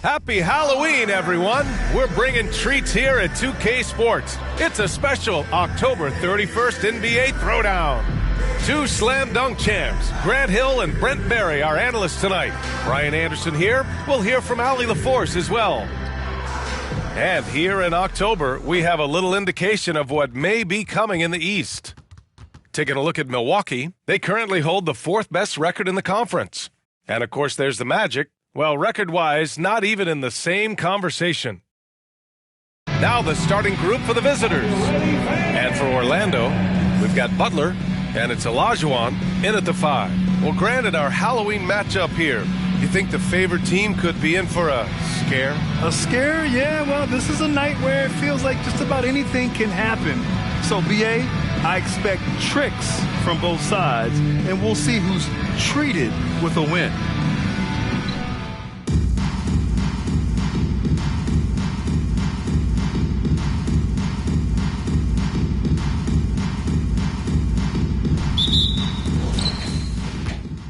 Happy Halloween, everyone! We're bringing treats here at 2K Sports. It's a special October 31st NBA Throwdown. Two slam dunk champs, Grant Hill and Brent Berry, our analysts tonight. Brian Anderson here. We'll hear from Allie LaForce as well. And here in October, we have a little indication of what may be coming in the East. Taking a look at Milwaukee, they currently hold the fourth best record in the conference. And of course, there's the Magic. Well, record-wise, not even in the same conversation. Now the starting group for the visitors. And for Orlando, we've got Butler, and it's Olajuwon in at the 5. Well, granted, our Halloween matchup here, you think the favored team could be in for a scare? A scare? Yeah, well, this is a night where it feels like just about anything can happen. So, BA, I expect tricks from both sides, and we'll see who's treated with a win.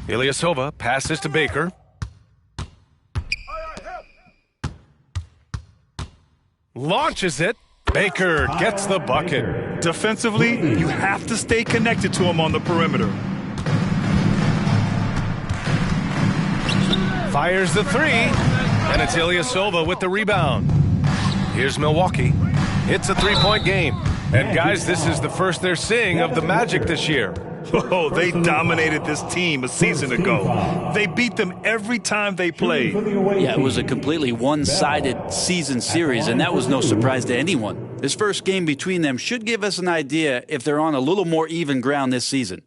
Ilyasova passes to Baker. Launches it. Baker gets the bucket. Defensively, you have to stay connected to him on the perimeter. Fires the 3, and it's Ilyasova with the rebound. Here's Milwaukee. It's a three-point game. And guys, this is the first they're seeing of the Magic this year. Oh, they dominated this team a season ago. They beat them every time they played. Yeah, it was a completely one-sided season series, and that was no surprise to anyone. This first game between them should give us an idea if they're on a little more even ground this season.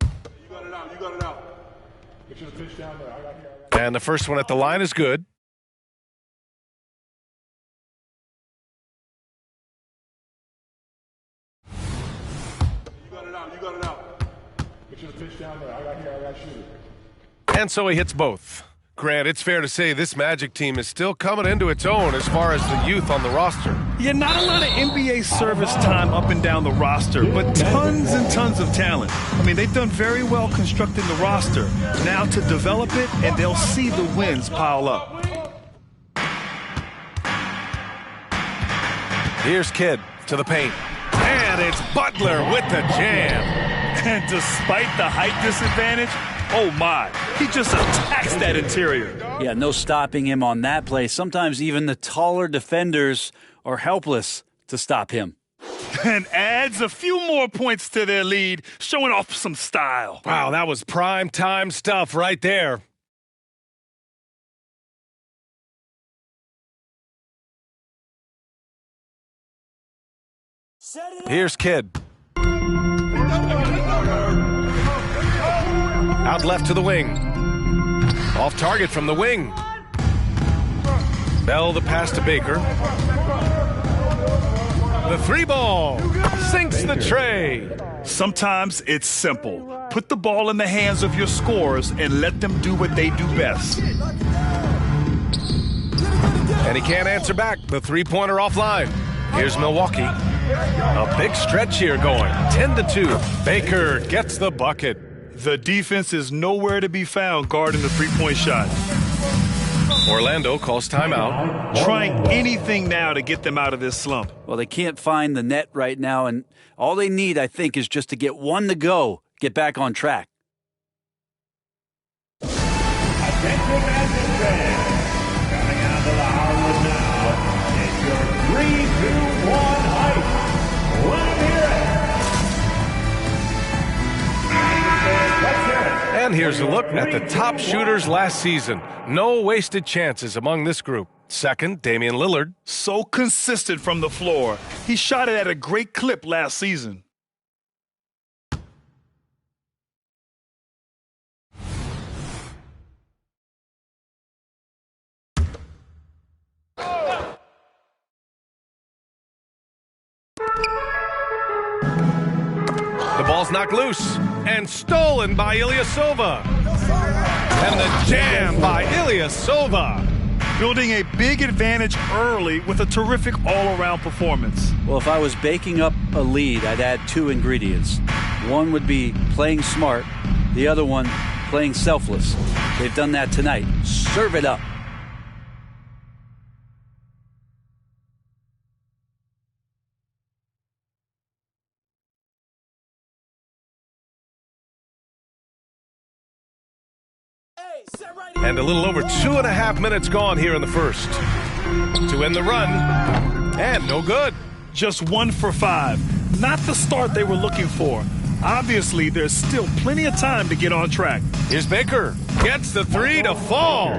You got it out. Get you the pitch down there. And the first one at the line is good. And so he hits both. Grant, it's fair to say this Magic team is still coming into its own as far as the youth on the roster. Yeah, not a lot of NBA service time up and down the roster, but tons and tons of talent. I mean, they've done very well constructing the roster. Now to develop it, and they'll see the wins pile up. Here's Kidd to the paint. And it's Butler with the jam. And despite the height disadvantage, oh my, he just attacks that interior. Yeah, no stopping him on that play. Sometimes even the taller defenders are helpless to stop him. And adds a few more points to their lead, showing off some style. Wow, that was prime time stuff right there. Here's Kidd. Out left to the wing. Off target from the wing. Bell the pass to Baker. The 3-ball sinks the tray. Sometimes it's simple. Put the ball in the hands of your scorers and let them do what they do best. And he can't answer back. The three-pointer offline. Here's Milwaukee. A big stretch here going. 10-2. Baker gets the bucket. The defense is nowhere to be found guarding the three-point shot. Orlando calls timeout. Trying anything now to get them out of this slump. Well, they can't find the net right now, and all they need, I think, is just to get one to go, get back on track. Attention Magic fans, coming out to the Hollywood now, it's your 3, 2, 1 hype. Let me hear it. And here's a look at the top shooters last season. No wasted chances among this group. Second, Damian Lillard. So consistent from the floor. He shot it at a great clip last season. The ball's knocked loose and stolen by Ilyasova. And the jam by Ilyasova. Building a big advantage early with a terrific all-around performance. Well, if I was baking up a lead, I'd add two ingredients. One would be playing smart. The other one, playing selfless. They've done that tonight. Serve it up. And a little over 2.5 minutes gone here in the first. To end the run, and no good. Just 1 for 5. Not the start they were looking for. Obviously, there's still plenty of time to get on track. Here's Baker. Gets the 3 to fall.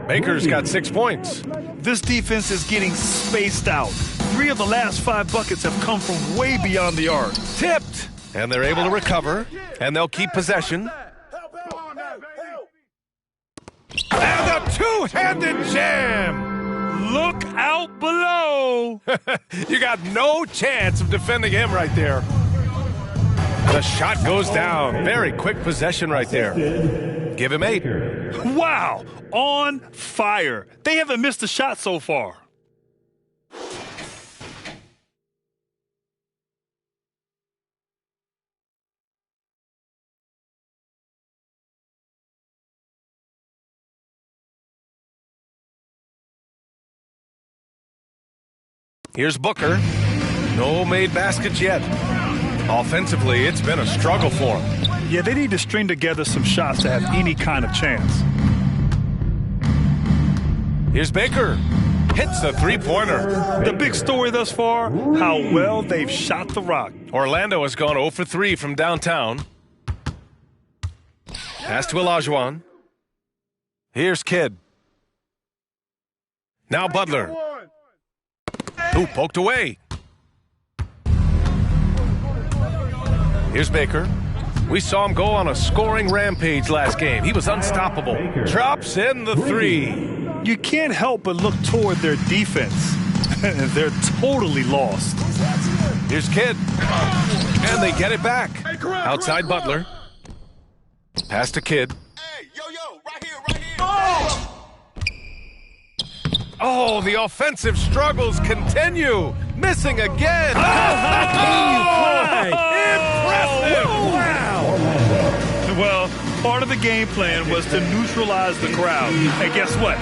Baker's got 6 points. This defense is getting spaced out. 3 of the last 5 buckets have come from way beyond the arc. Tipped. And they're able to recover, and they'll keep possession. And a two-handed jam. Look out below. You got no chance of defending him right there. The shot goes down. Very quick possession right there. Give him 8. Wow, on fire. They haven't missed a shot so far. Here's Booker. No made baskets yet. Offensively, it's been a struggle for him. Yeah, they need to string together some shots to have any kind of chance. Here's Baker. Hits a three-pointer. The big story thus far, how well they've shot the rock. Orlando has gone 0 for 3 from downtown. Pass to Olajuwon. Here's Kidd. Now Butler. Ooh, poked away. Here's Baker. We saw him go on a scoring rampage last game. He was unstoppable. Drops in the 3. You can't help but look toward their defense. They're totally lost. Here's Kidd. And they get it back. Outside Butler. Pass to Kidd. Oh, the offensive struggles continue. Missing again. Impressive. Wow. Well, part of the game plan was to neutralize the crowd. And guess what?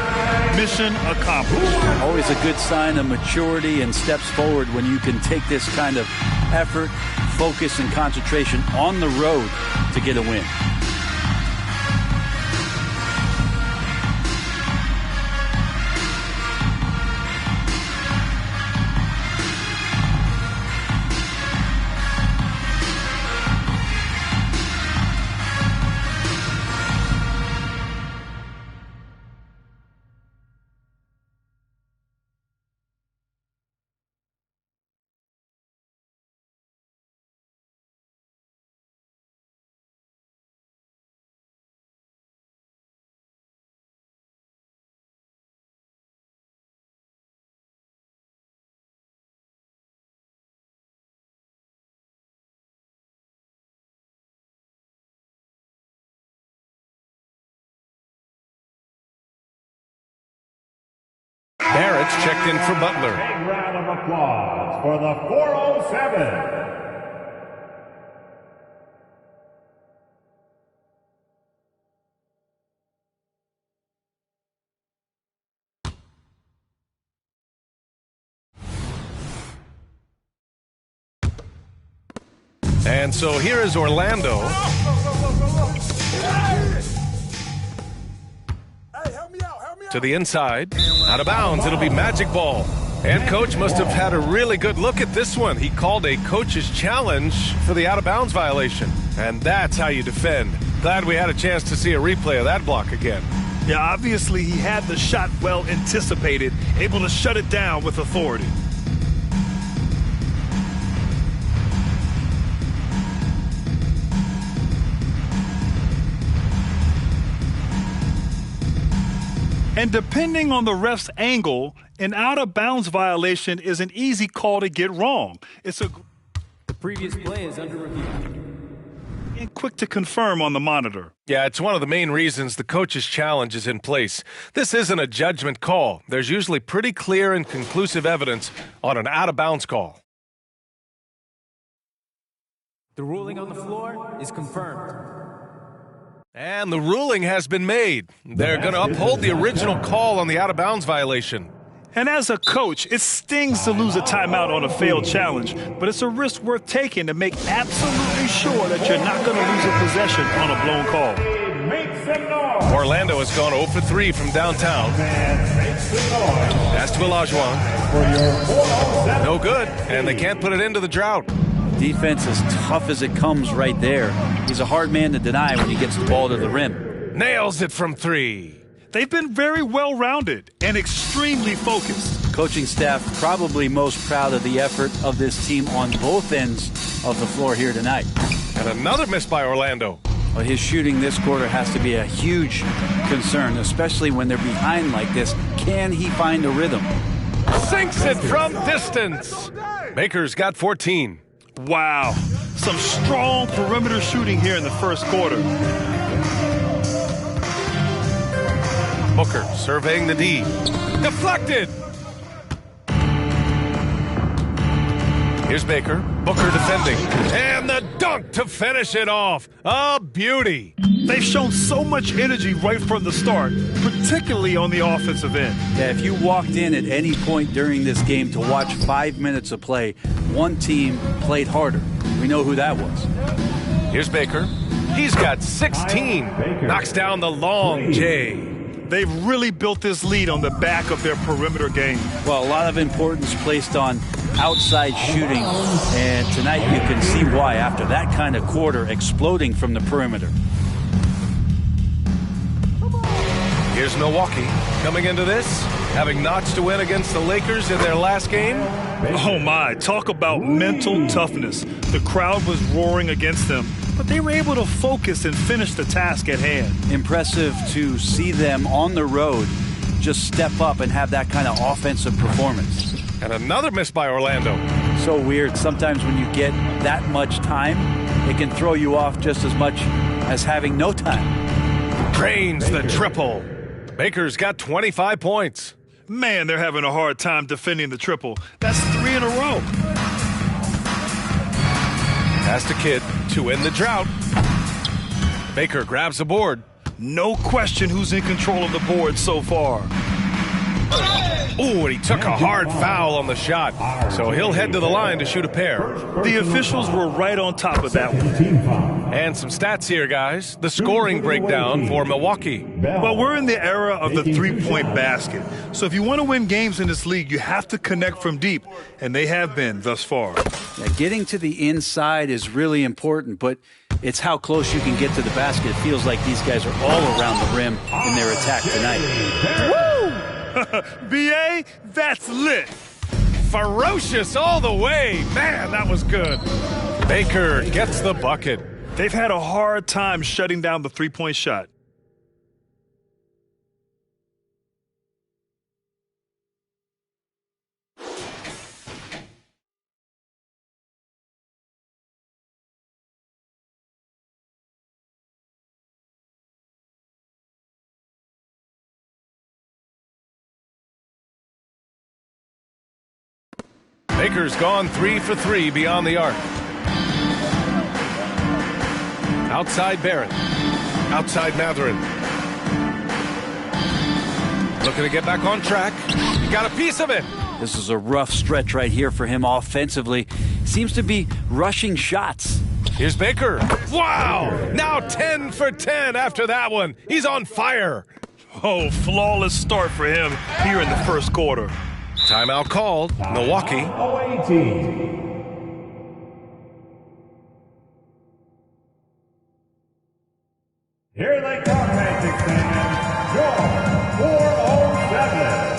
Mission accomplished. Always a good sign of maturity and steps forward when you can take this kind of effort, focus, and concentration on the road to get a win. Barrett's checked in for Butler. Big round of applause for the 407. And so here is Orlando. To the inside, out of bounds, it'll be magic ball. And coach must have had a really good look at this one. He called a coach's challenge for the out of bounds violation. And that's how you defend. Glad we had a chance to see a replay of that block again. Yeah, obviously he had the shot well anticipated, able to shut it down with authority. And depending on the ref's angle, an out-of-bounds violation is an easy call to get wrong. The previous play is under review. And quick to confirm on the monitor. Yeah, it's one of the main reasons the coach's challenge is in place. This isn't a judgment call. There's usually pretty clear and conclusive evidence on an out-of-bounds call. The ruling on the floor is confirmed. And the ruling has been made. They're going to uphold the original call on the out-of-bounds violation. And as a coach, it stings to lose a timeout on a failed challenge, but it's a risk worth taking to make absolutely sure that you're not going to lose a possession on a blown call. make some noise. Orlando has gone 0 for 3 from downtown. Make some noise Pass to Olajuwon. for your 407. No good, and they can't put it into the drought. Defense as tough as it comes right there. He's a hard man to deny when he gets the ball to the rim. Nails it from 3. They've been very well-rounded and extremely focused. Coaching staff probably most proud of the effort of this team on both ends of the floor here tonight. And another miss by Orlando. Well, his shooting this quarter has to be a huge concern, especially when they're behind like this. Can he find a rhythm? Sinks it from distance. Baker's got 14. Wow. Some strong perimeter shooting here in the first quarter. Booker surveying the D. Deflected. Here's Baker. Booker defending. And the dunk to finish it off. A beauty. They've shown so much energy right from the start, particularly on the offensive end. Yeah, if you walked in at any point during this game to watch 5 minutes of play, one team played harder. We know who that was. Here's Baker. He's got 16. Knocks down the long J. They've really built this lead on the back of their perimeter game. Well, a lot of importance placed on outside shooting, and tonight you can see why after that kind of quarter exploding from the perimeter. Here's Milwaukee coming into this, having notched a win against the Lakers in their last game. Oh my, talk about mental toughness. The crowd was roaring against them, but they were able to focus and finish the task at hand. Impressive to see them on the road just step up and have that kind of offensive performance. And another miss by Orlando. So weird. Sometimes when you get that much time, it can throw you off just as much as having no time. Drains the triple. Baker's got 25 points. Man, they're having a hard time defending the triple. That's 3 in a row. Pass to Kidd to end the drought. Baker grabs the board. No question who's in control of the board so far. Ooh, and he took a hard foul on the shot. So he'll head to the line to shoot a pair. The officials were right on top of that one. And some stats here, guys. The scoring breakdown for Milwaukee. Well, we're in the era of the three-point basket. So if you want to win games in this league, you have to connect from deep, and they have been thus far. Yeah, getting to the inside is really important, but it's how close you can get to the basket. It feels like these guys are all around the rim in their attack tonight. Woo! B.A., that's lit. Ferocious all the way. Man, that was good. Baker gets the bucket. They've had a hard time shutting down the three-point shot. Baker's gone 3 for 3 beyond the arc. Outside Barrett. Outside Matherin. Looking to get back on track. He got a piece of it. This is a rough stretch right here for him offensively. Seems to be rushing shots. Here's Baker. Wow! Now 10 for 10 after that one. He's on fire. Oh, flawless start for him here in the first quarter. Timeout called. Milwaukee. Here they come, Magic fans. Your 407.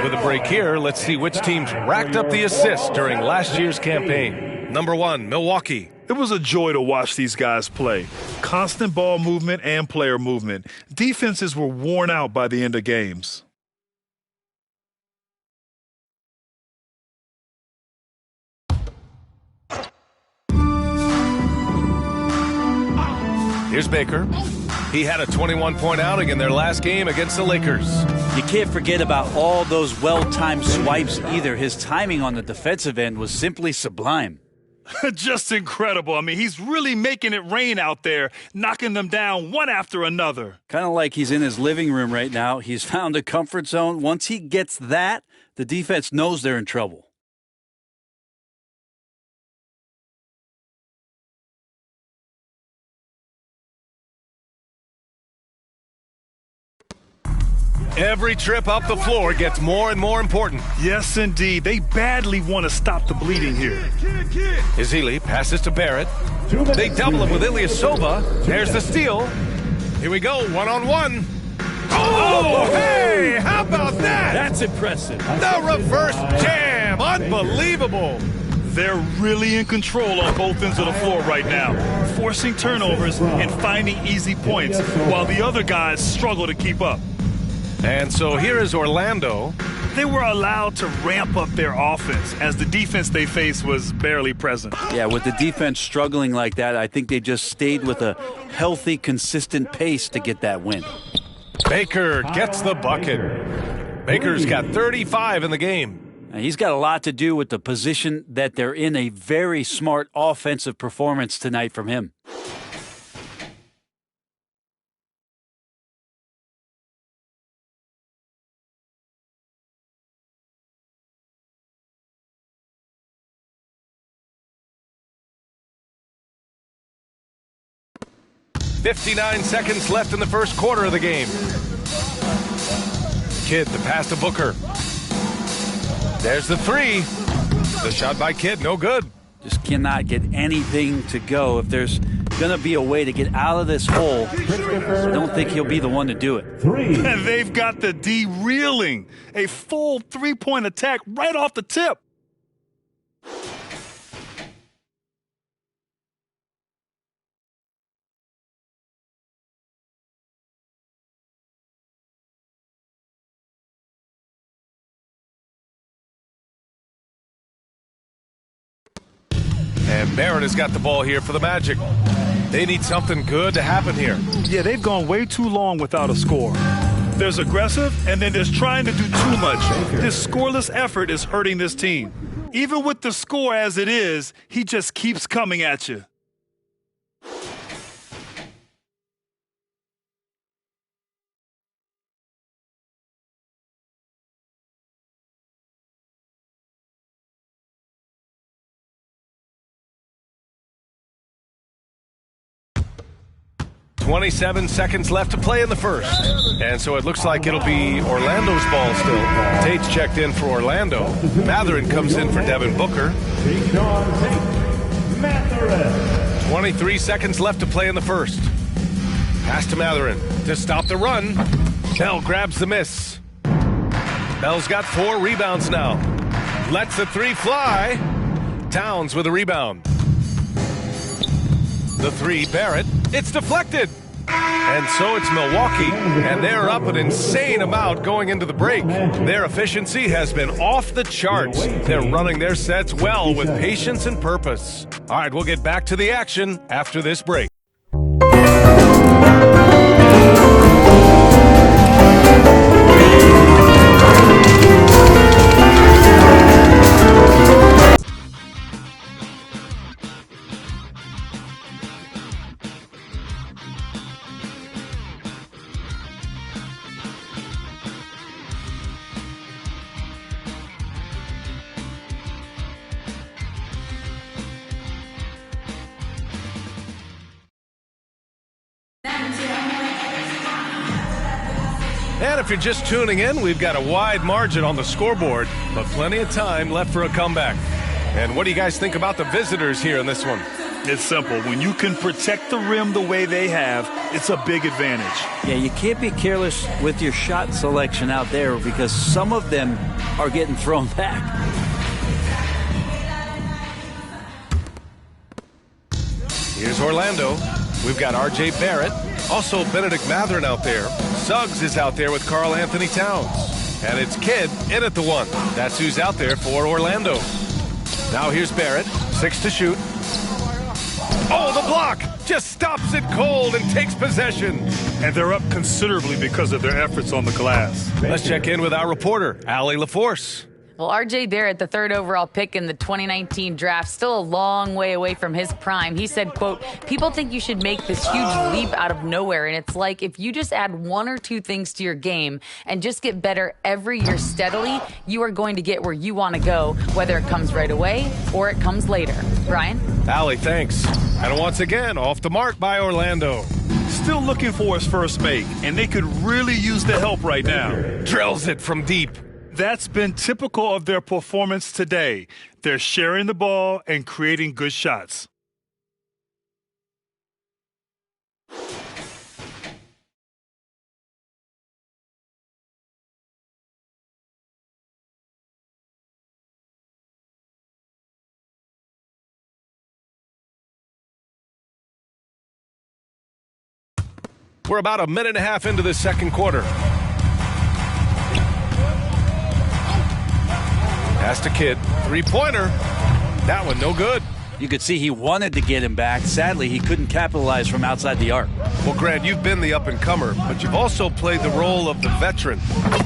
With a break here, let's see which teams racked up the assists during last year's campaign. Number 1, Milwaukee. It was a joy to watch these guys play. Constant ball movement and player movement. Defenses were worn out by the end of games. Here's Baker. He had a 21-point outing in their last game against the Lakers. You can't forget about all those well-timed swipes either. His timing on the defensive end was simply sublime. Just incredible. I mean, he's really making it rain out there, knocking them down one after another. Kind of like he's in his living room right now. He's found a comfort zone. Once he gets that, the defense knows they're in trouble. Every trip up the floor gets more and more important. Yes, indeed. They badly want to stop the bleeding here. Ezeli passes to Barrett. They double him with Ilyasova. There's the steal. Here we go, one-on-one. Oh, hey, how about that? That's impressive. The reverse jam, unbelievable. They're really in control on both ends of the floor right now, forcing turnovers and finding easy points, while the other guys struggle to keep up. And so here is Orlando. They were allowed to ramp up their offense as the defense they faced was barely present. Yeah, with the defense struggling like that, I think they just stayed with a healthy, consistent pace to get that win. Baker gets the bucket. Baker's got 35 in the game. And he's got a lot to do with the position that they're in. A very smart offensive performance tonight from him. .59 seconds left in the first quarter of the game. Kidd, the pass to Booker. There's the three. The shot by Kidd, no good. Just cannot get anything to go. If there's going to be a way to get out of this hole, I don't think he'll be the one to do it. They've got the D reeling. A full three-point attack right off the tip. And Barrett has got the ball here for the Magic. They need something good to happen here. Yeah, they've gone way too long without a score. There's aggressive, and then there's trying to do too much. This scoreless effort is hurting this team. Even with the score as it is, he just keeps coming at you. .27 seconds left to play in the first. And so it looks like it'll be Orlando's ball still. Tate's checked in for Orlando. Mathurin comes in for Devin Booker. 23 seconds left to play in the first. Pass to Mathurin to stop the run. Bell grabs the miss. Bell's got 4 rebounds now. Lets the three fly. Towns with a rebound. The three, Barrett. It's deflected. And so it's Milwaukee, and they're up an insane amount going into the break. Their efficiency has been off the charts. They're running their sets well with patience and purpose. All right, we'll get back to the action after this break. And if you're just tuning in, we've got a wide margin on the scoreboard, but plenty of time left for a comeback. And what do you guys think about the visitors here in this one? It's simple. When you can protect the rim the way they have, it's a big advantage. Yeah, you can't be careless with your shot selection out there because some of them are getting thrown back. Here's Orlando. We've got R.J. Barrett. Also Benedict Mathurin out there. Suggs is out there with Karl Anthony Towns. And it's Kidd in at the 1. That's who's out there for Orlando. Now here's Barrett. 6 to shoot. Oh, the block! Just stops it cold and takes possession. And they're up considerably because of their efforts on the glass. Let's check in with our reporter, Allie LaForce. Well, R.J. Barrett, the 3rd overall pick in the 2019 draft, still a long way away from his prime. He said, quote, people think you should make this huge leap out of nowhere. And it's like if you just add 1 or 2 things to your game and just get better every year steadily, you are going to get where you want to go, whether it comes right away or it comes later. Brian? Allie, thanks. And once again, off the mark by Orlando. Still looking for his first make, and they could really use the help right now. Drills it from deep. That's been typical of their performance today. They're sharing the ball and creating good shots. We're about a minute and a half into the second quarter. Pass to Kidd. 3-pointer. That one no good. You could see he wanted to get him back. Sadly, he couldn't capitalize from outside the arc. Well, Grant, you've been the up-and-comer, but you've also played the role of the veteran.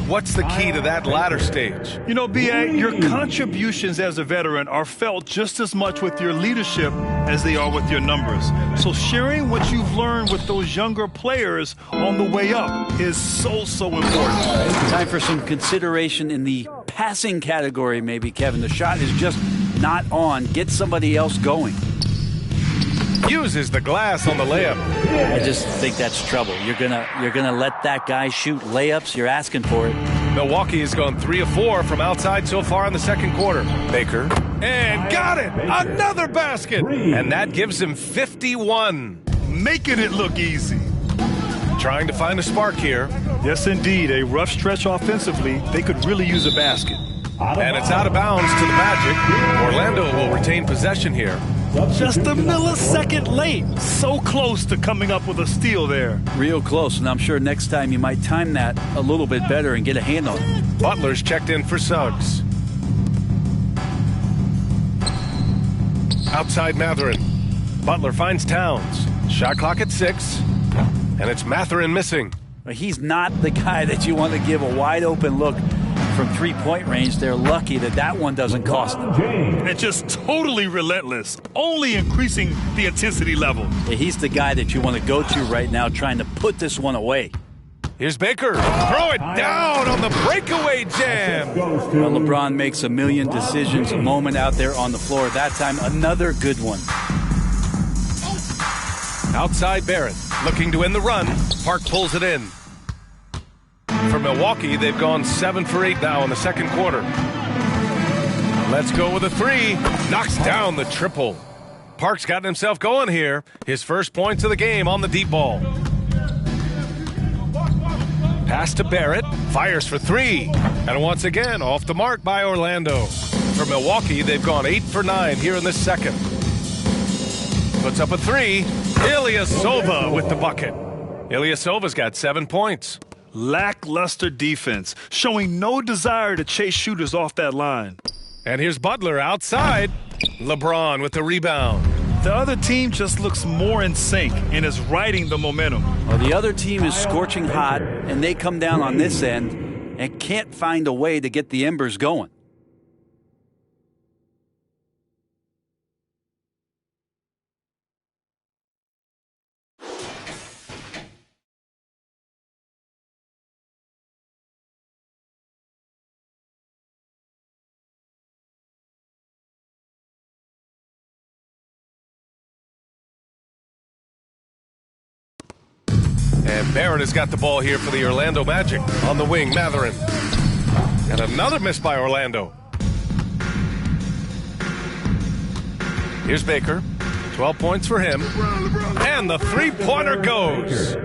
What's the key to that latter stage? You know, B.A., your contributions as a veteran are felt just as much with your leadership as they are with your numbers. So sharing what you've learned with those younger players on the way up is so important. Time for some consideration in the passing category, maybe, Kevin. The shot is just not on. Get somebody else going. Uses the glass on the layup. I just think that's trouble. You're gonna let that guy shoot layups. You're asking for it. Milwaukee has gone 3 of 4 from outside so far in the second quarter. Baker. And got it! Another basket! And that gives him 51. Making it look easy. Trying to find a spark here. Yes, indeed. A rough stretch offensively. They could really use a basket. And it's out of bounds to the Magic. Orlando will retain possession here. Just a millisecond late. So close to coming up with a steal there. Real close, and I'm sure next time you might time that a little bit better and get a hand on it. Butler's checked in for Suggs. Outside Mathurin. Butler finds Towns. Shot clock at 6. And it's Mathurin missing. He's not the guy that you want to give a wide open look from 3-point range. They're lucky that one doesn't cost them. And just totally relentless, only increasing the intensity level. Yeah, he's the guy that you want to go to right now trying to put this one away. Here's Baker. Throw it down on the breakaway jam. Well, LeBron makes a million decisions a moment out there on the floor. That time, another good one. Outside Barrett, looking to win the run. Park pulls it in. For Milwaukee, they've gone 7 for 8 now in the second quarter. Let's go with a 3. Knocks down the triple. Park's gotten himself going here. His first points of the game on the deep ball. Pass to Barrett. Fires for 3. And once again, off the mark by Orlando. For Milwaukee, they've gone 8 for 9 here in this second. Puts up a 3. Ilyasova with the bucket. Ilyasova's got 7 points. Lackluster defense, showing no desire to chase shooters off that line. And here's Butler outside. LeBron with the rebound. The other team just looks more in sync and is riding the momentum. Well, the other team is scorching hot, and they come down on this end and can't find a way to get the embers going. And Barrett has got the ball here for the Orlando Magic. On the wing, Mathurin. And another miss by Orlando. Here's Baker. 12 points for him. And the three-pointer goes.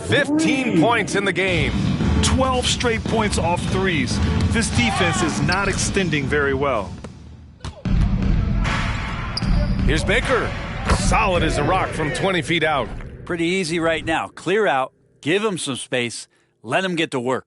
15 points in the game. 12 straight points off threes. This defense is not extending very well. Here's Baker. solid as a rock from 20 feet out. Pretty easy right now. Clear out, give him some space, let him get to work.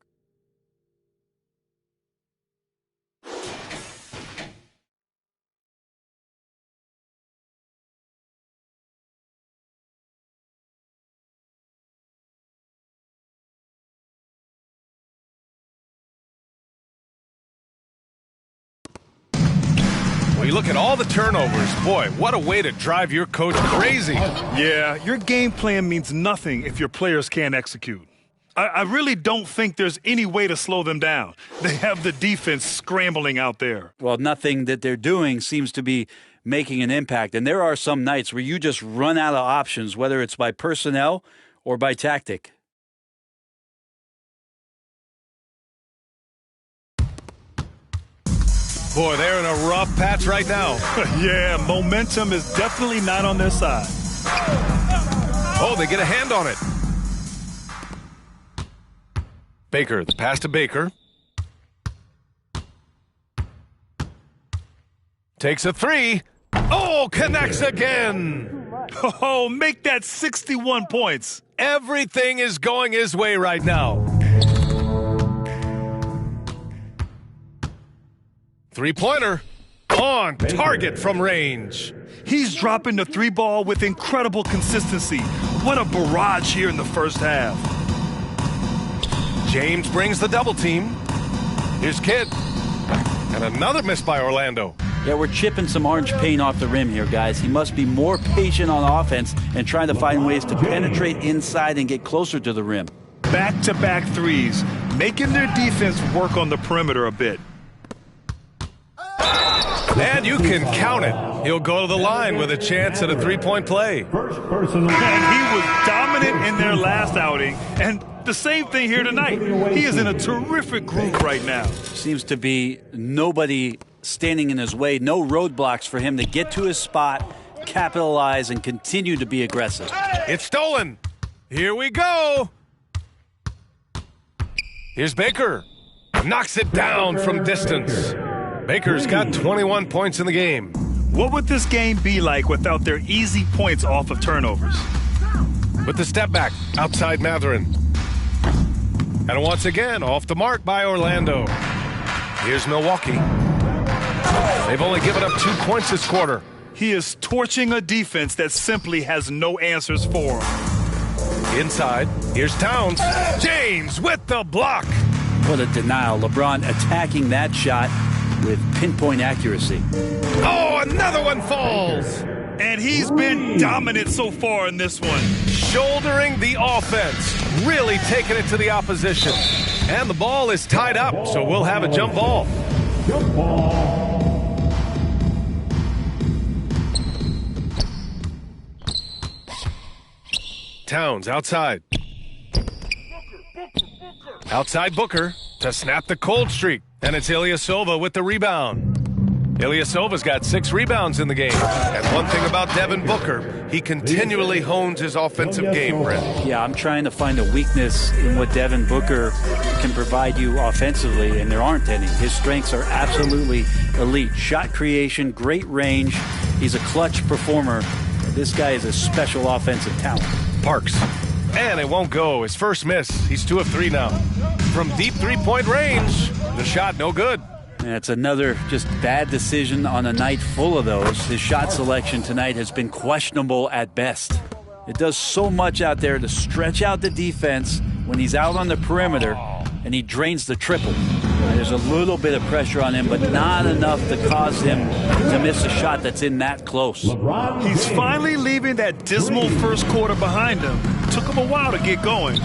Well, you look at all the turnovers. Boy, what a way to drive your coach crazy. Yeah, your game plan means nothing if your players can't execute. I really don't think there's any way to slow them down. They have the defense scrambling out there. Well, nothing that they're doing seems to be making an impact. And there are some nights where you just run out of options, whether it's by personnel or by tactic. Boy, they're in a rough patch right now. Yeah, momentum is definitely not on their side. Oh, they get a hand on it. Baker, the pass to Baker. Takes a three. Oh, connects again. Oh, make that 61 points. Everything is going his way right now. Three-pointer on target from range. He's dropping the three ball with incredible consistency. What a barrage here in the first half. James brings the double team. Here's Kidd. And another miss by Orlando. Yeah, we're chipping some orange paint off the rim here, guys. He must be more patient on offense and trying to find ways to penetrate inside and get closer to the rim. Back-to-back threes, making their defense work on the perimeter a bit. And you can count it. He'll go to the line with a chance at a three-point play. And he was dominant in their last outing, and the same thing here tonight. He is in a terrific groove right now. Seems to be nobody standing in his way, no roadblocks for him to get to his spot, capitalize, and continue to be aggressive. It's stolen. Here we go. Here's Baker. Knocks it down from distance. Baker's got 21 points in the game. What would this game be like without their easy points off of turnovers? With the step back, outside Mathurin. And once again, off the mark by Orlando. Here's Milwaukee. They've only given up 2 points this quarter. He is torching a defense that simply has no answers for him. Inside, here's Towns. James with the block. What a denial. LeBron attacking that shot with pinpoint accuracy. Oh, another one falls. And he's been dominant so far in this one. Shouldering the offense, really taking it to the opposition. And the ball is tied up, so we'll have a jump ball. Jump ball. Towns outside. Outside Booker to snap the cold streak. And it's Ilyasova with the rebound. Ilyasova's got 6 rebounds in the game. And one thing about Devin Booker, he continually hones his offensive game, Brent. Yeah, I'm trying to find a weakness in what Devin Booker can provide you offensively, and there aren't any. His strengths are absolutely elite. Shot creation, great range. He's a clutch performer. This guy is a special offensive talent. Parks. And it won't go. His first miss. He's 2 of 3 now. From deep three-point range, the shot no good. It's another just bad decision on a night full of those. His shot selection tonight has been questionable at best. It does so much out there to stretch out the defense when he's out on the perimeter, and he drains the triple. There's a little bit of pressure on him, but not enough to cause him to miss a shot that's in that close. He's finally leaving that dismal first quarter behind him. Took him a while to get going.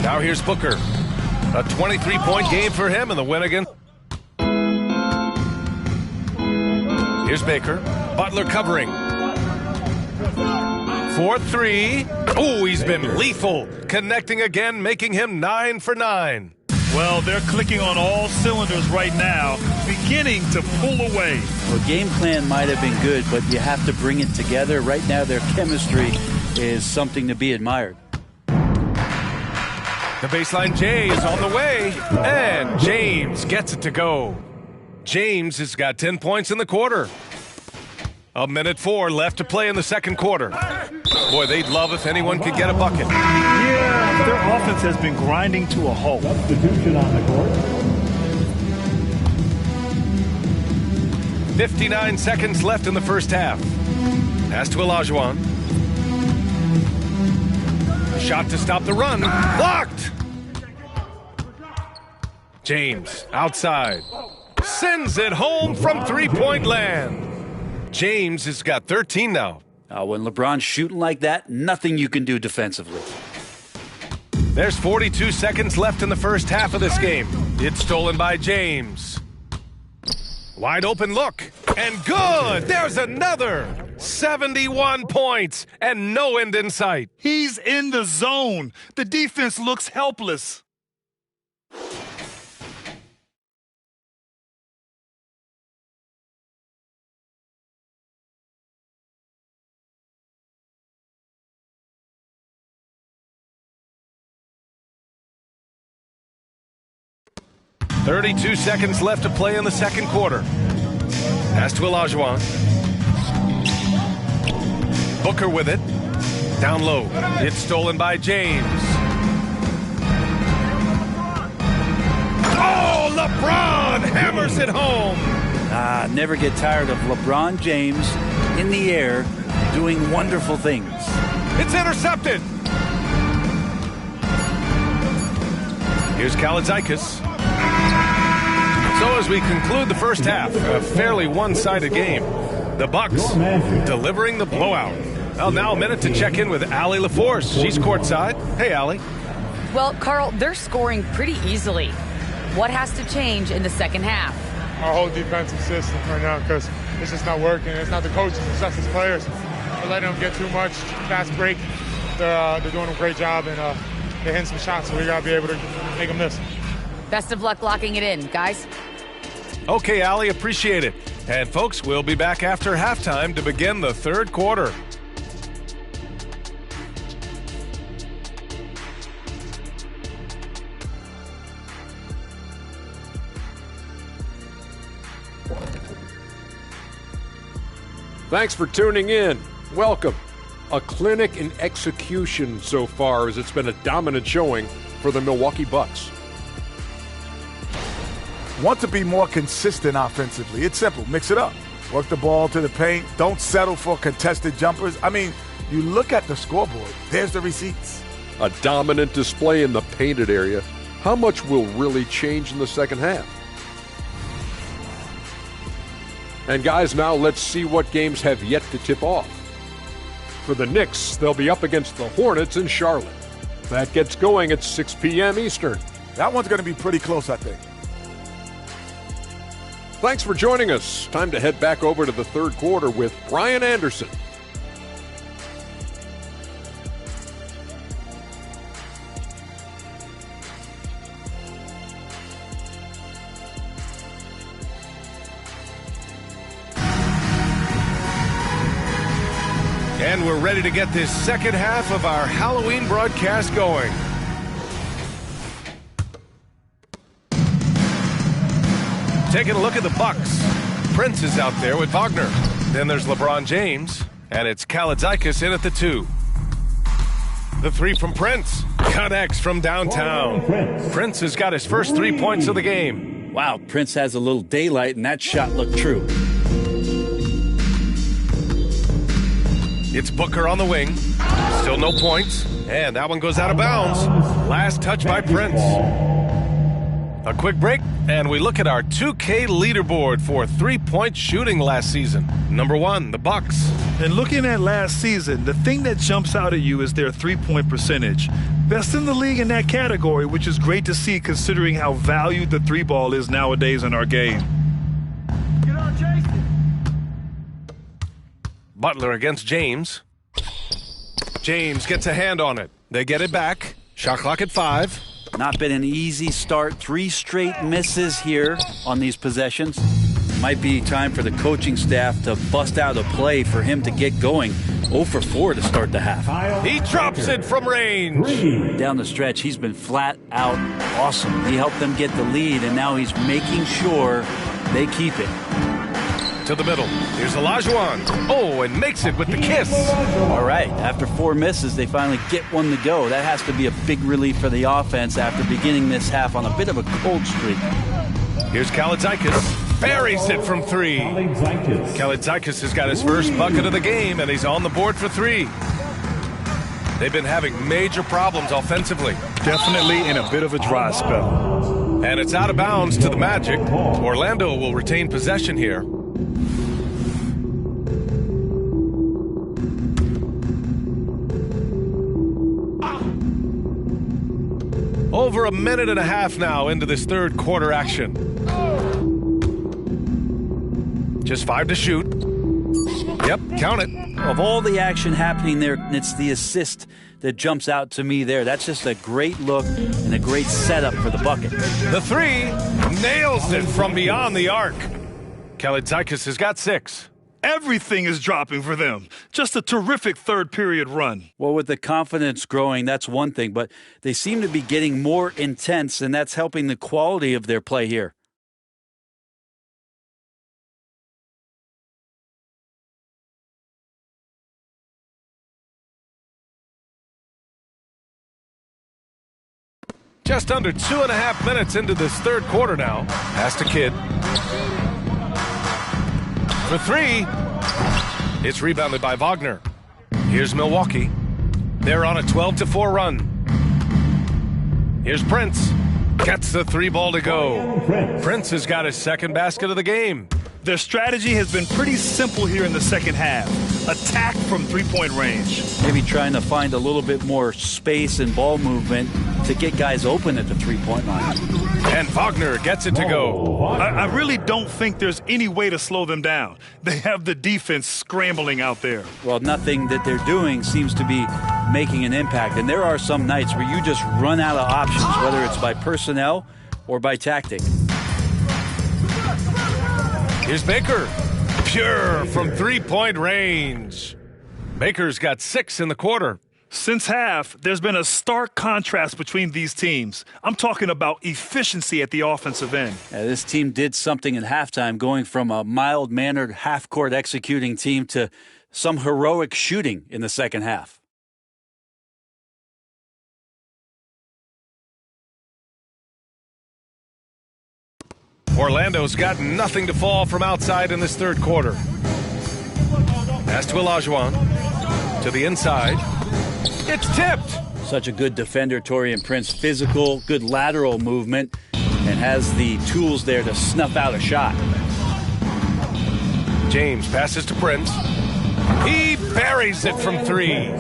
Now here's Booker. A 23-point game for him in the win against. Here's Baker. Butler covering. 4-3. Oh, he's been lethal. Connecting again, making him 9 for 9. Well, they're clicking on all cylinders right now, beginning to pull away. Well, game plan might have been good, but you have to bring it together. Right now, their chemistry is something to be admired. The baseline J is on the way, and James gets it to go. James has got 10 points in the quarter. 1:04 left to play in the second quarter. Boy, they'd love if anyone could get a bucket. Yeah, their offense has been grinding to a halt. Substitution on the court. 59 seconds left in the first half. Pass to Olajuwon. Shot to stop the run. Blocked! James outside. Sends it home from three-point land. James has got 13 now. When LeBron's shooting like that, nothing you can do defensively. There's 42 seconds left in the first half of this game. It's stolen by James. Wide open look. And good! There's another! 71 points and no end in sight. He's in the zone. The defense looks helpless. .32 seconds left to play in the second quarter. Pass to Olajuwon. Booker with it. Down low. It's stolen by James. Oh, LeBron hammers it home. Never get tired of LeBron James in the air doing wonderful things. It's intercepted. Here's Kalaitzakis. So as we conclude the first half, a fairly one-sided game. The Bucks delivering the blowout. Well, now a minute to check in with Allie LaForce. She's courtside. Hey, Allie. Well, Carl, they're scoring pretty easily. What has to change in the second half? Our whole defensive system right now, because it's just not working. It's not the coaches, it's just the players. We're letting them get too much, fast break. They're doing a great job, and they're hitting some shots, so we got to be able to make them miss. Best of luck locking it in, guys. Okay, Allie, appreciate it. And folks, we'll be back after halftime to begin the third quarter. Thanks for tuning in. Welcome. A clinic in execution so far, as it's been a dominant showing for the Milwaukee Bucks. Want to be more consistent offensively. It's simple. Mix it up. Work the ball to the paint. Don't settle for contested jumpers. I mean, you look at the scoreboard. There's the receipts. A dominant display in the painted area. How much will really change in the second half? And guys, now let's see what games have yet to tip off. For the Knicks, they'll be up against the Hornets in Charlotte. That gets going at 6 p.m. Eastern. That one's going to be pretty close, I think. Thanks for joining us. Time to head back over to the third quarter with Brian Anderson. And we're ready to get this second half of our Halloween broadcast going. Taking a look at the Bucks. Prince is out there with Wagner. Then there's LeBron James, and it's Kalaitzakis in at the 2. The 3 from Prince. Connects from downtown. Prince has got his first 3 points of the game. Wow, Prince has a little daylight, and that shot looked true. It's Booker on the wing. Still no points. And that one goes out of bounds. Last touch by Prince. A quick break, and we look at our 2K leaderboard for three-point shooting last season. Number 1, the Bucks. And looking at last season, the thing that jumps out at you is their three-point percentage. Best in the league in that category, which is great to see considering how valued the three ball is nowadays in our game. Get on, Jason. Butler against James. James gets a hand on it. They get it back. Shot clock at 5. Not been an easy start. 3 straight misses here on these possessions. Might be time for the coaching staff to bust out a play for him to get going. 0 for 4 to start the half. He drops it from range. Down the stretch, he's been flat out awesome. He helped them get the lead, and now he's making sure they keep it. To the middle. Here's Olajuwon. Oh, and makes it with the kiss. All right. After 4 misses, they finally get one to go. That has to be a big relief for the offense after beginning this half on a bit of a cold streak. Here's Kalaitzakis. Buries it from 3. Kalaitzakis has got his first bucket of the game, and he's on the board for 3. They've been having major problems offensively. Definitely in a bit of a dry spell. And it's out of bounds to the Magic. Orlando will retain possession here. Over a minute and a half now into this third quarter action. Just 5 to shoot. Yep, count it. Of all the action happening there, it's the assist that jumps out to me there. That's just a great look and a great setup for the bucket. The 3 nails it from beyond the arc. Kalaitzakis has got 6. Everything is dropping for them. Just a terrific third period run. Well, with the confidence growing, that's one thing, but they seem to be getting more intense, and that's helping the quality of their play here. Just under 2.5 minutes into this third quarter now. Pass to Kidd. For 3. It's rebounded by Wagner. Here's Milwaukee. They're on a 12-4 run. Here's Prince. Gets the 3 ball to go. Prince has got his second basket of the game. Their strategy has been pretty simple here in the second half. Attack from three-point range. Maybe trying to find a little bit more space and ball movement to get guys open at the three-point line. And Wagner gets it to go. I really don't think there's any way to slow them down. They have the defense scrambling out there. Well, nothing that they're doing seems to be making an impact. And there are some nights where you just run out of options, whether it's by personnel or by tactic. Here's Baker. Pure from three-point range. Baker's got 6 in the quarter. Since half, there's been a stark contrast between these teams. I'm talking about efficiency at the offensive end. Yeah, this team did something in halftime, going from a mild-mannered half-court executing team to some heroic shooting in the second half. Orlando's got nothing to fall from outside in this third quarter. Pass to Olajuwon. To the inside. It's tipped. Such a good defender, Taurean Prince. Physical, good lateral movement, and has the tools there to snuff out a shot. James passes to Prince. He buries it from 3.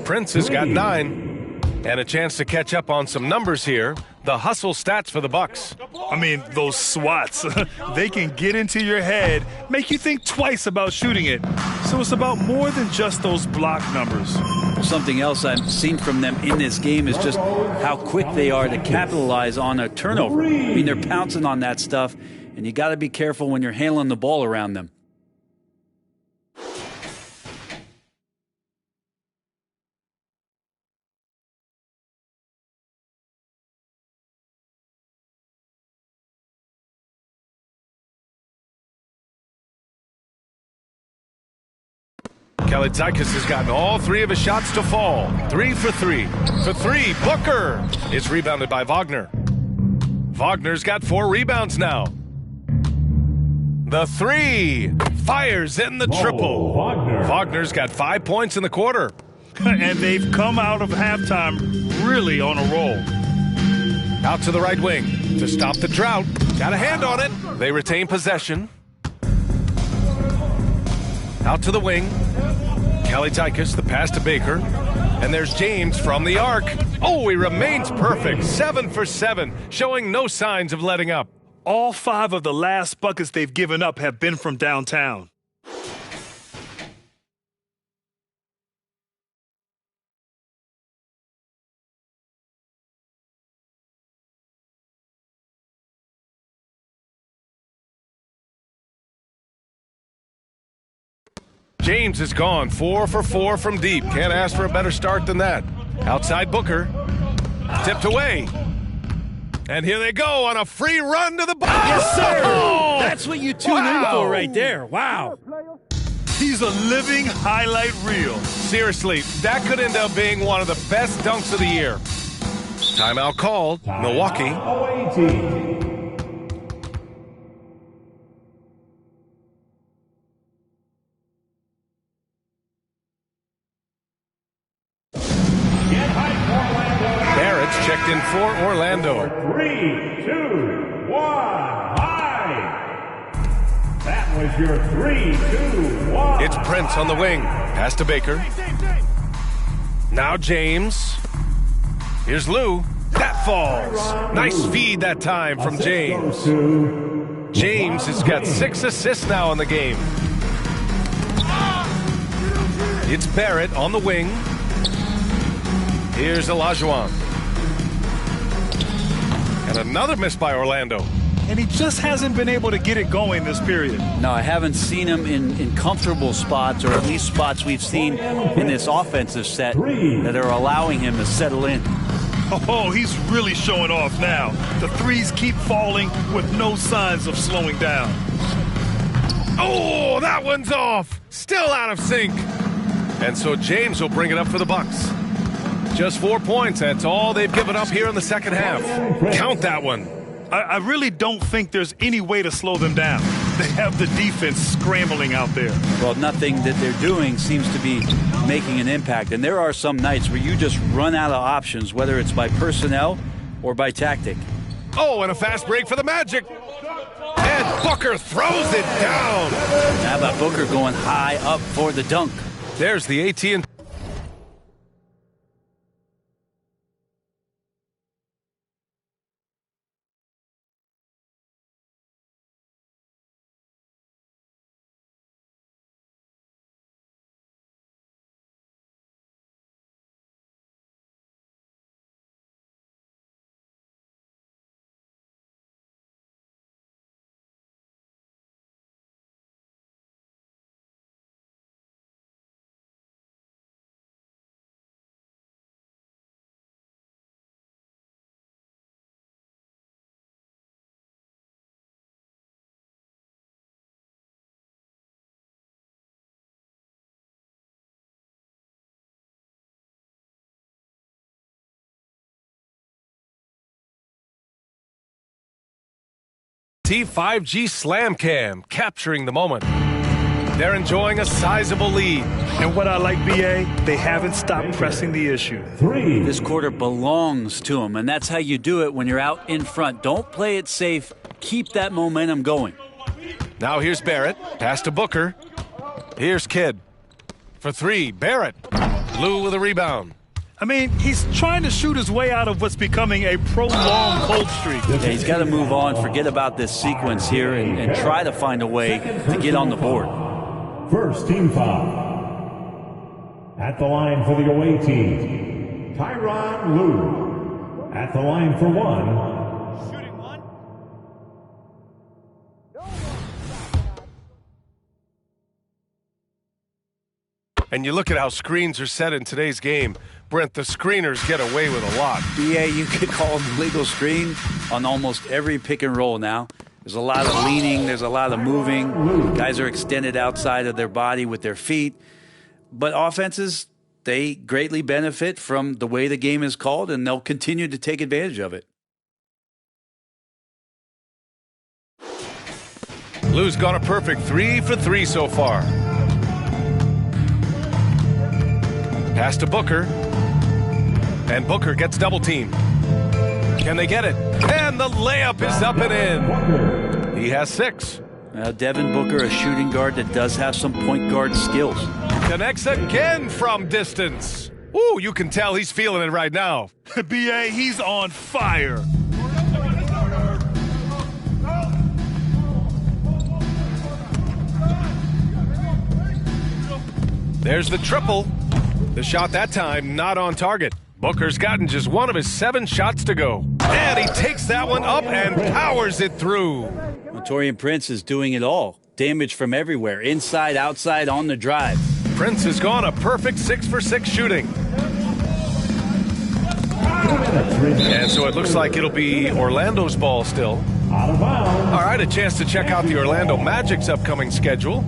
Prince has got 9. And a chance to catch up on some numbers here. The hustle stats for the Bucks. I mean, those swats, they can get into your head, make you think twice about shooting it. So it's about more than just those block numbers. Something else I've seen from them in this game is just how quick they are to capitalize on a turnover. I mean, they're pouncing on that stuff, and you got to be careful when you're handling the ball around them. Kalaitzakis has gotten all 3 of his shots to fall. 3 for 3. For 3, Booker. It's rebounded by Wagner. Wagner's got 4 rebounds now. The 3 fires in the triple. Wagner's got 5 points in the quarter. And they've come out of halftime really on a roll. Out to the right wing to stop the drought. Got a hand on it. They retain possession. Out to the wing. Kalaitzakis, the pass to Baker. And there's James from the arc. Oh, he remains perfect. 7 for 7, showing no signs of letting up. All 5 of the last buckets they've given up have been from downtown. James is gone 4 for 4 from deep. Can't ask for a better start than that. Outside Booker. Tipped away. And here they go on a free run to the box. Yes, sir. Oh! That's what you tune in for right there. Wow. He's a living highlight reel. Seriously, that could end up being one of the best dunks of the year. Timeout called. Milwaukee. Away team. Barrett's checked in for Orlando. 3, 2, 1, high. That was your 3, 2, 1. It's Prince on the wing. Pass to Baker. Now James. Here's Lou. That falls. Nice feed that time from James. James has got 6 assists now in the game. It's Barrett on the wing. Here's Olajuwon. And another miss by Orlando. And he just hasn't been able to get it going this period. No, I haven't seen him in comfortable spots, or at least spots we've seen in this offensive set that are allowing him to settle in. Oh, he's really showing off now. The threes keep falling with no signs of slowing down. Oh, that one's off. Still out of sync. And so James will bring it up for the Bucks. Just 4 points. That's all they've given up here in the second half. Count that one. I really don't think there's any way to slow them down. They have the defense scrambling out there. Well, nothing that they're doing seems to be making an impact. And there are some nights where you just run out of options, whether it's by personnel or by tactic. Oh, and a fast break for the Magic. And Booker throws it down. How about Booker going high up for the dunk? There's the AT&T. T5G Slam Cam capturing the moment. They're enjoying a sizable lead. And what I like, BA, they haven't stopped pressing the issue. This quarter belongs to them, and that's how you do it when you're out in front. Don't play it safe. Keep that momentum going. Now here's Barrett. Pass to Booker. Here's Kidd. For 3, Barrett. Lou with a rebound. I mean, he's trying to shoot his way out of what's becoming a prolonged cold streak. Yeah, he's got to move on, forget about this sequence here, and try to find a way to get on the board. First team foul. At the line for the away team, Tyronn Lue. At the line for 1. Shooting 1. And you look at how screens are set in today's game. Brent, the screeners get away with a lot. BA, you could call them legal screen on almost every pick and roll now. There's a lot of leaning. There's a lot of moving. Guys are extended outside of their body with their feet. But offenses, they greatly benefit from the way the game is called, and they'll continue to take advantage of it. Lou's got a perfect 3 for 3 so far. Pass to Booker. And Booker gets double teamed. Can they get it? And the layup is up and in. He has 6. Devin Booker, a shooting guard that does have some point guard skills. Connects again from distance. Ooh, you can tell he's feeling it right now. BA, he's on fire. There's the triple. The shot that time not on target. Booker's gotten just one of his 7 shots to go. And he takes that one up and powers it through. Taurean Prince is doing it all. Damage from everywhere, inside, outside, on the drive. Prince has gone a perfect 6 for 6 shooting. And so it looks like it'll be Orlando's ball still. Out of bounds. All right, a chance to check out the Orlando Magic's upcoming schedule.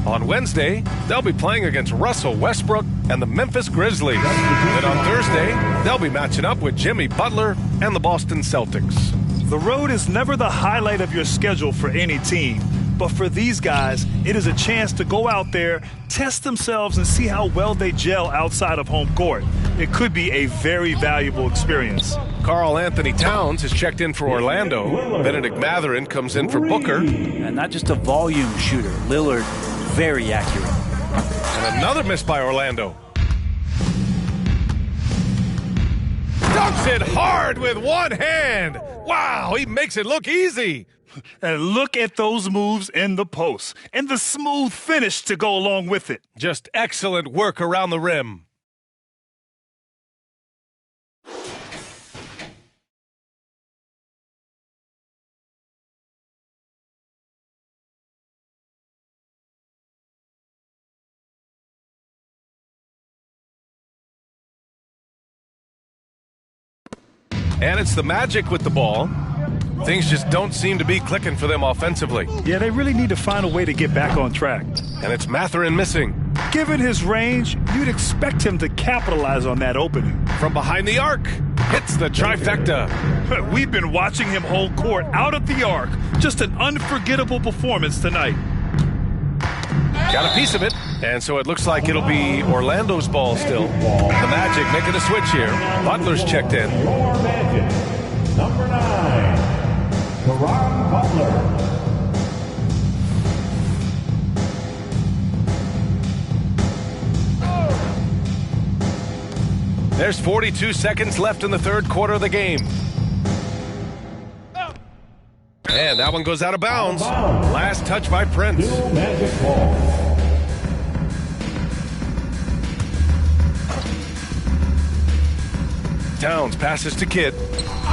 On Wednesday, they'll be playing against Russell Westbrook and the Memphis Grizzlies. Then on Thursday, they'll be matching up with Jimmy Butler and the Boston Celtics. The road is never the highlight of your schedule for any team. But for these guys, it is a chance to go out there, test themselves, and see how well they gel outside of home court. It could be a very valuable experience. Karl Anthony Towns has checked in for Orlando. Benedict Mathurin comes in for Booker. And not just a volume shooter. Lillard, very accurate. And another miss by Orlando. Dunks it hard with one hand. Wow, he makes it look easy. And look at those moves in the post and the smooth finish to go along with it. Just excellent work around the rim. And it's the Magic with the ball. Things just don't seem to be clicking for them offensively. Yeah, they really need to find a way to get back on track. And it's Mathurin missing. Given his range, you'd expect him to capitalize on that opening. From behind the arc, hits the trifecta. We've been watching him hold court out of the arc. Just an unforgettable performance tonight. Got a piece of it, and so it looks like it'll be Orlando's ball still. The Magic making a switch here. Butler's checked in. Your Magic, number 9, Caron Butler. There's 42 seconds left in the third quarter of the game. And that one goes out of bounds. Last touch by Prince. Magic ball. Towns passes to Kidd.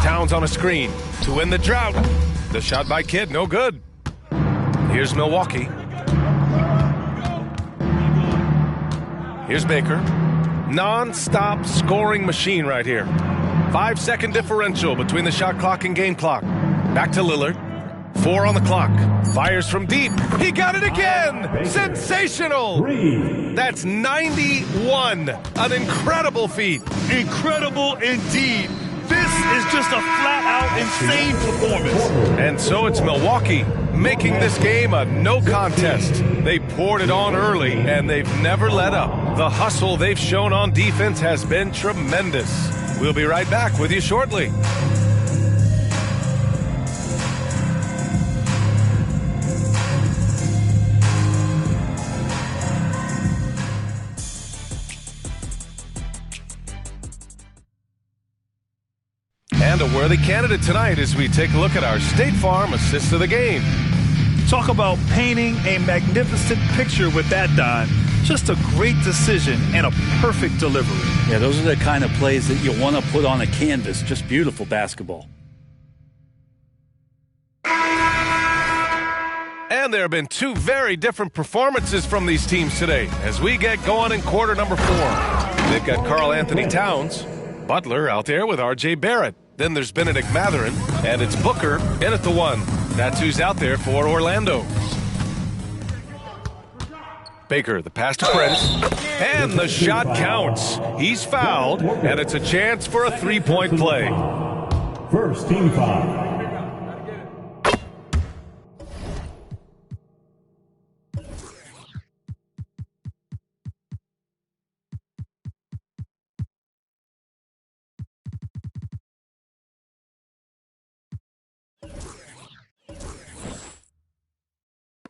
Towns on a screen to win the drought. The shot by Kidd, no good. Here's Milwaukee. Here's Baker. Non-stop scoring machine right here. 5-second differential between the shot clock and game clock. Back to Lillard. 4 on the clock. Fires from deep. He got it again! Sensational! That's 91. An incredible feat. Incredible indeed. This is just a flat-out insane performance. And so it's Milwaukee making this game a no contest. They poured it on early, and they've never let up. The hustle they've shown on defense has been tremendous. We'll be right back with you shortly. And a worthy candidate tonight as we take a look at our State Farm assist of the game. Talk about painting a magnificent picture with that, Don. Just a great decision and a perfect delivery. Yeah, those are the kind of plays that you want to put on a canvas. Just beautiful basketball. And there have been two very different performances from these teams today as we get going in quarter number 4. They've got Karl Anthony Towns, Butler out there with R.J. Barrett. Then there's Benedict Mathurin, and it's Booker in at the 1. That's who's out there for Orlando. Baker, the pass to Prince, and the shot counts. He's fouled, and it's a chance for a three-point play. First team foul.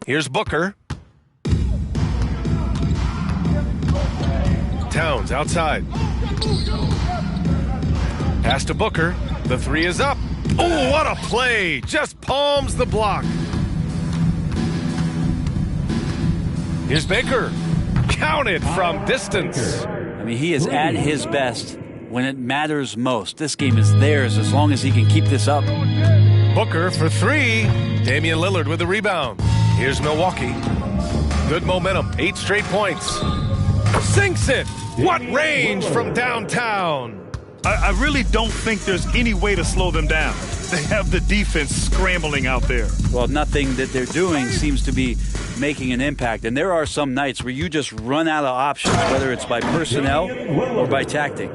Here's Booker. Towns outside. Pass to Booker. The 3 is up. Oh, what a play. Just palms the block. Here's Baker. Counted from distance. I mean, he is at his best when it matters most. This game is theirs as long as he can keep this up. Booker for 3. Damian Lillard with the rebound. Here's Milwaukee. Good momentum. 8 straight points. Sinks it. What range from downtown. I really don't think there's any way to slow them down. They have the defense scrambling out there. Well, nothing that they're doing seems to be making an impact. And there are some nights where you just run out of options, whether it's by personnel or by tactic.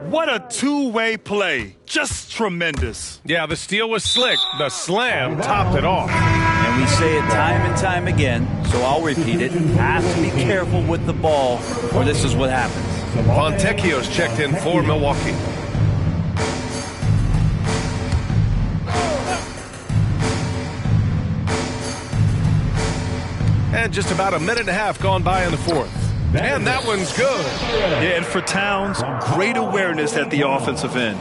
What a two-way play. Just tremendous. Yeah, the steal was slick. The slam topped it off. And we say it time and time again, so I'll repeat it. Have to be careful with the ball, or this is what happens. Fontecchio's checked in for Milwaukee. And just about a minute and a half gone by in the fourth. And that one's good. Yeah, and for Towns, great awareness at the offensive end.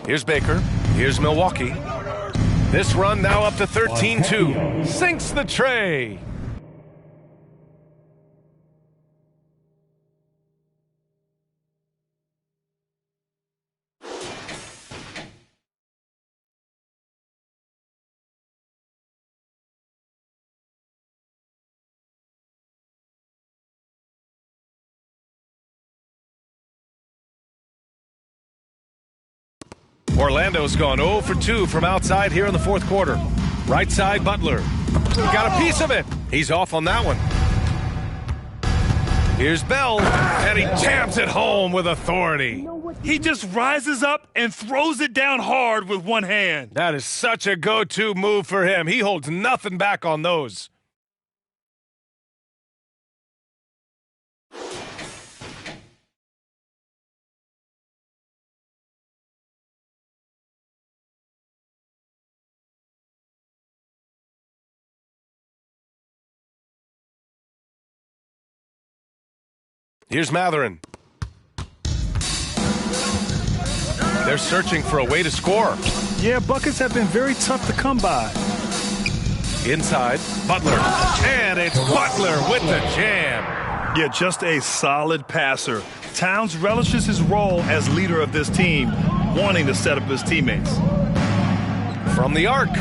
Here's Baker. Here's Milwaukee. This run now up to 13-2. Sinks the tray. Orlando's gone 0 for 2 from outside here in the fourth quarter. Right side, Butler. Got a piece of it. He's off on that one. Here's Bell, and he jams it home with authority. He just rises up and throws it down hard with one hand. That is such a go-to move for him. He holds nothing back on those. Here's Matherin. They're searching for a way to score. Yeah, buckets have been very tough to come by. Inside, Butler. And it's Butler with the jam. Yeah, just a solid passer. Towns relishes his role as leader of this team, wanting to set up his teammates. From the arc.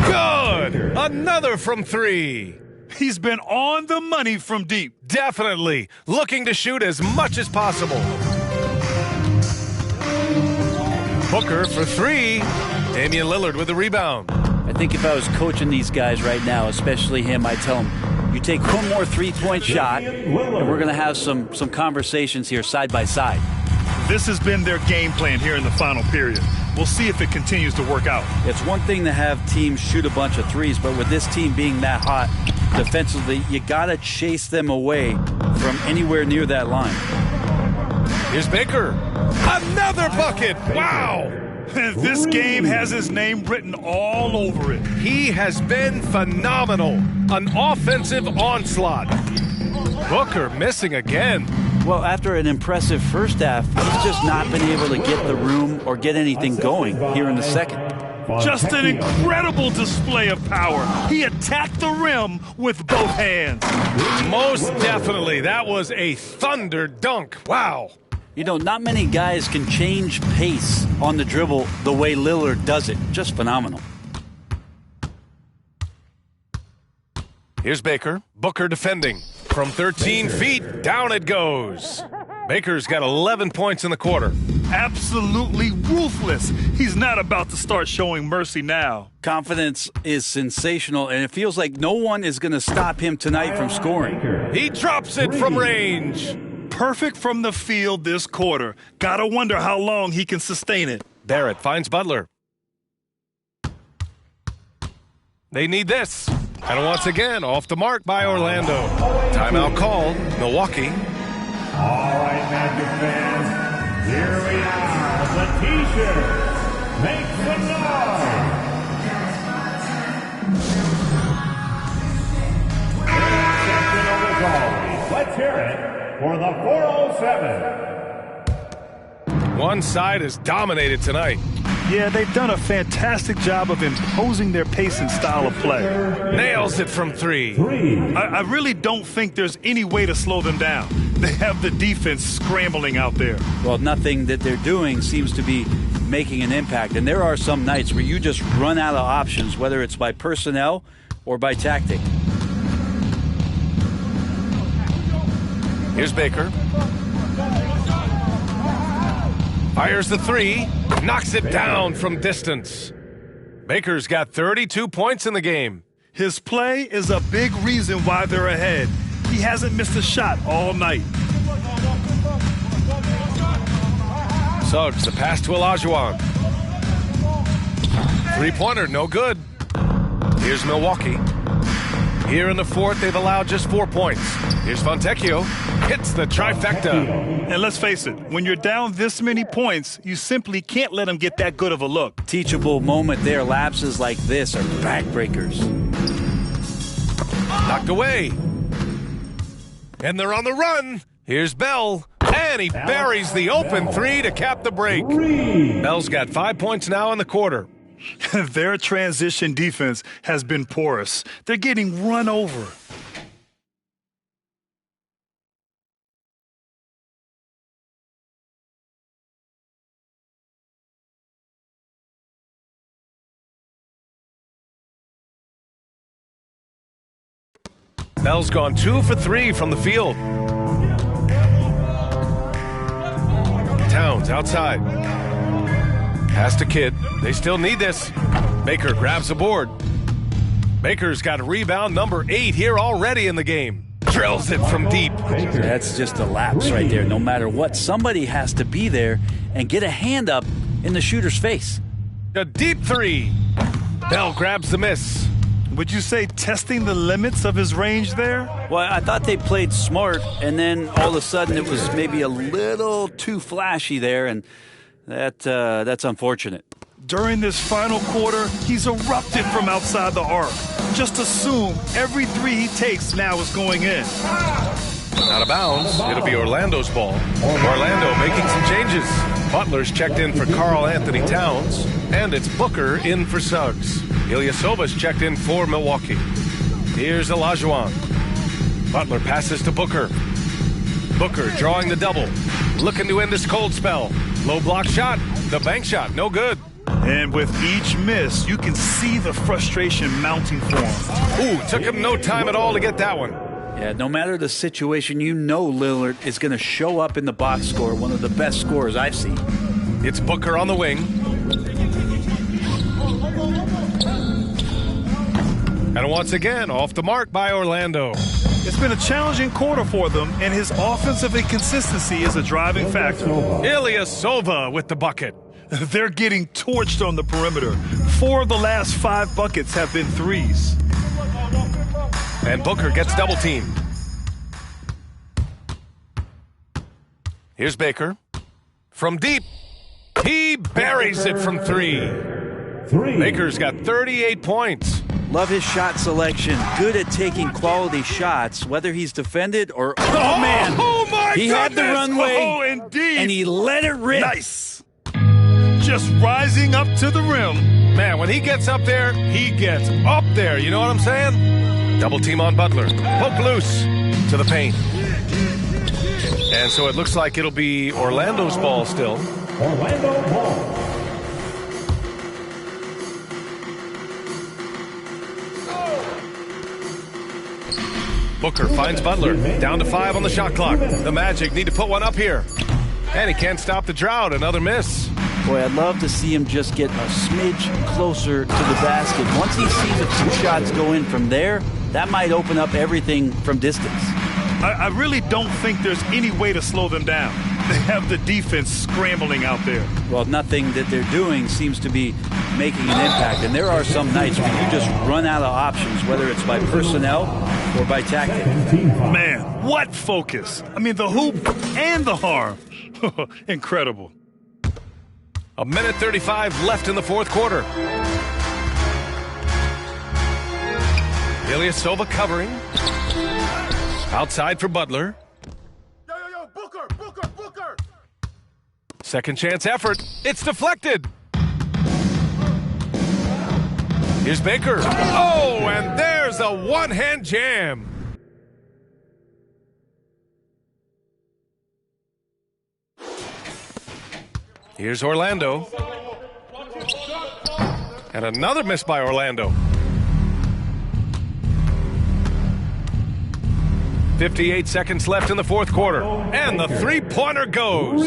Good! Another from three. He's been on the money from deep. Definitely. Looking to shoot as much as possible. Booker for three. Damian Lillard with the rebound. I think if I was coaching these guys right now, especially him, I'd tell him, you take one more three-point shot, and we're going to have some conversations here side by side. This has been their game plan here in the final period. We'll see if it continues to work out. It's one thing to have teams shoot a bunch of threes, but with this team being that hot defensively, you got to chase them away from anywhere near that line. Here's Baker. Another bucket. Wow. This game has his name written all over it. He has been phenomenal. An offensive onslaught. Booker missing again. Well, after an impressive first half, he's just not been able to get the room or get anything going here in the second. Just an incredible display of power. He attacked the rim with both hands. Most definitely. That was a thunder dunk. Wow. You know, not many guys can change pace on the dribble the way Lillard does it. Just phenomenal. Here's Baker. Booker defending. From 13 feet, down it goes. Baker's got 11 points in the quarter. Absolutely ruthless. He's not about to start showing mercy now. Confidence is sensational, and it feels like no one is going to stop him tonight from scoring. He drops it from range. Perfect from the field this quarter. Gotta wonder how long he can sustain it. Barrett finds Butler. They need this. And once again, off the mark by Orlando. Timeout called. Milwaukee. All right, Magic fans, here we are. The T-shirt. Make some noise. Section of the goalies. Let's hear it for the 407. One side is dominated tonight. Yeah, they've done a fantastic job of imposing their pace and style of play. Nails it from three. I really don't think there's any way to slow them down. They have the defense scrambling out there. Well, nothing that they're doing seems to be making an impact. And there are some nights where you just run out of options, whether it's by personnel or by tactic. Here's Baker. Fires the three. Knocks it down from distance. Baker's got 32 points in the game. His play is a big reason why they're ahead. He hasn't missed a shot all night. Suggs, the pass to Olajuwon. Three-pointer, no good. Here's Milwaukee. Here in the fourth, they've allowed just 4 points. Here's Fontecchio. Hits the trifecta. And let's face it, when you're down this many points, you simply can't let them get that good of a look. Teachable moment there. Lapses like this are backbreakers. Knocked away. And they're on the run. Here's Bell. And he buries the open three to cap the break. Bell's got 5 points now in the quarter. Their transition defense has been porous. They're getting run over. Bell's gone 2 for 3 from the field. Towns outside. Pass to Kidd. They still need this. Baker grabs the board. Baker's got rebound number 8 here already in the game. Drills it from deep. That's just a lapse right there. No matter what, somebody has to be there and get a hand up in the shooter's face. A deep three. Bell grabs the miss. Would you say testing the limits of his range there? Well, I thought they played smart, and then all of a sudden it was maybe a little too flashy there, and that's unfortunate. During this final quarter, he's erupted from outside the arc. Just assume every three he takes now is going in. Out of bounds. It'll be Orlando's ball. Orlando making some changes. Butler's checked in for Karl Anthony Towns, and it's Booker in for Suggs. Ilyasova's checked in for Milwaukee. Here's Olajuwon. Butler passes to Booker. Booker drawing the double. Looking to end this cold spell. Low block shot. The bank shot. No good. And with each miss, you can see the frustration mounting for him. Ooh, took him no time at all to get that one. Yeah, no matter the situation, you know Lillard is going to show up in the box score, one of the best scorers I've seen. It's Booker on the wing. And once again, off the mark by Orlando. It's been a challenging quarter for them, and his offensive inconsistency is a driving factor. Ilyasova with the bucket. They're getting torched on the perimeter. 4 of the last 5 buckets have been threes. And Booker gets double teamed. Here's Baker. From deep, he buries it from 3. Baker's got 38 points. Love his shot selection. Good at taking quality shots, whether he's defended or... Oh, man! Oh, my He goodness. had the runway, Oh, indeed! and he let it rip. Nice! Just rising up to the rim. Man, when he gets up there, he gets up there. You know what I'm saying? Double team on Butler. Poke loose to the paint. And so it looks like it'll be Orlando's ball still. Orlando ball. Booker finds Butler. Down to 5 on the shot clock. The Magic need to put one up here. And he can't stop the drought. Another miss. Boy, I'd love to see him just get a smidge closer to the basket. Once he sees if some shots go in from there, that might open up everything from distance. I really don't think there's any way to slow them down. They have the defense scrambling out there. Well, nothing that they're doing seems to be making an impact. And there are some nights where you just run out of options, whether it's by personnel or by tactic. Man, what focus. I mean, the hoop and the harm. Incredible. A minute 35 left in the fourth quarter. Ilyasova covering. Outside for Butler. Yo, Booker! Second chance effort. It's deflected. Here's Baker. Oh, and there's a one-hand jam. Here's Orlando. And another miss by Orlando. 58 seconds left in the fourth quarter, and the three-pointer goes.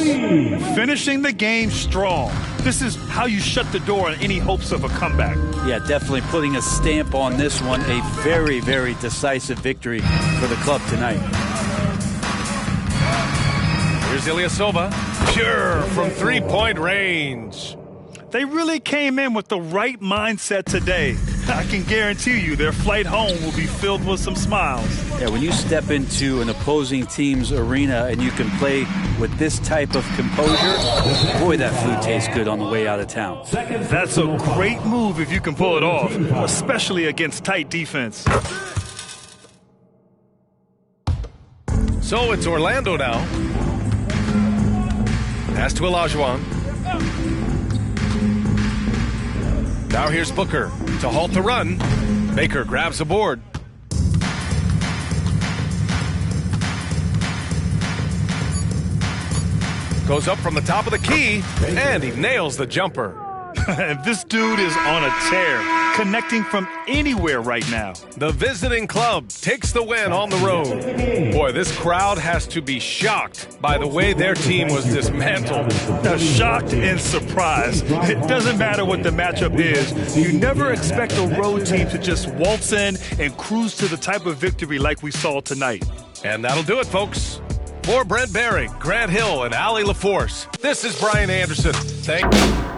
Finishing the game strong. This is how you shut the door on any hopes of a comeback. Yeah, definitely putting a stamp on this one. A very, very decisive victory for the club tonight. Here's Ilyasova, pure from three-point range. They really came in with the right mindset today. I can guarantee you their flight home will be filled with some smiles. Yeah, when you step into an opposing team's arena and you can play with this type of composure, boy, that food tastes good on the way out of town. That's a great move if you can pull it off, especially against tight defense. So it's Orlando now. Pass to Olajuwon. Now here's Booker to halt the run. Baker grabs the board. Goes up from the top of the key, and he nails the jumper. This dude is on a tear, connecting from anywhere right now. The visiting club takes the win on the road. Boy, this crowd has to be shocked by the way their team was dismantled. Shocked and surprised. It doesn't matter what the matchup is. You never expect a road team to just waltz in and cruise to the type of victory like we saw tonight. And that'll do it, folks. For Brent Barry, Grant Hill, and Allie LaForce, this is Brian Anderson. Thank you.